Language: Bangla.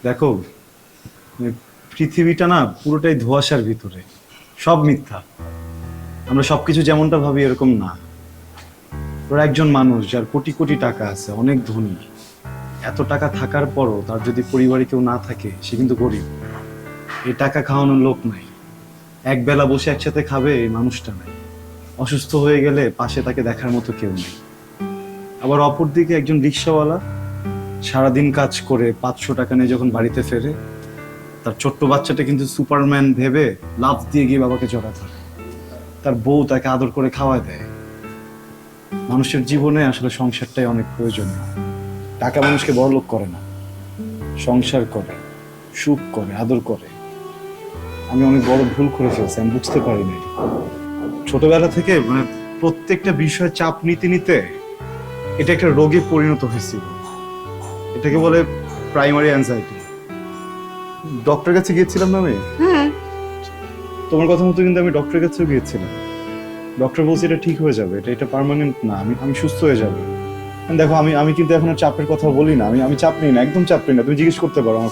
দেখো, মানে পৃথিবীটা না পুরোটাই ধোঁয়াশার ভিতরে, সব মিথ্যা। আমরা সবকিছু যেমনটা ভাবি এরকম না। ওরা একজন মানুষ যার কোটি কোটি টাকা আছে, অনেক ধনী। এত টাকা থাকার পরও তার যদি পরিবারে কেউ না থাকে, সে কিন্তু গরিব। এই টাকা খাওয়ানোর লোক নাই, এক বেলা বসে একসাথে খাবে এই মানুষটা নাই। অসুস্থ হয়ে গেলে পাশে তাকে দেখার মতো কেউ নেই। আবার অপরদিকে একজন রিক্সাওয়ালা সারাদিন কাজ করে 500 টাকা নিয়ে যখন বাড়িতে ফেরে, তার ছোট্ট বাচ্চাটা কিন্তু সুপারম্যান ভেবে লাফ দিয়ে গিয়ে বাবাকে জড়া ধরে। তার বউ তাকে আদর করে খাওয়ায় দেয়। মানুষের জীবনে আসলে সংসারটাই অনেক প্রয়োজনীয়। টাকা মানুষকে বড়লোক করে না, সংসার করে, সুখ করে, আদর করে। আমি অনেক বড় ভুল করে ফেলছি, আমি বুঝতে পারিনি। ছোটবেলা থেকে মানে প্রত্যেকটা বিষয়ে চাপ নিতে নিতে এটা একটা রোগে পরিণত হয়েছিল। এটাকে বলে প্রাইমারি অ্যাংজাইটি। ডক্টরের কাছে গিয়েছিলাম না আমি? হ্যাঁ। তোমার কথা মতো কিন্তু আমি ডক্টরের কাছেও গিয়েছিলাম। ডক্টর বলছে এটা ঠিক হয়ে যাবে, এটা এটা পার্মানেন্ট না, আমি আমি সুস্থ হয়ে যাবো। দেখো, আমি আমি কিন্তু এখন আর চাপের কথা বলি না, আমি আমি চাপ নিই না, একদম চাপ নিই না। তুমি জিজ্ঞেস করতে পারো আমার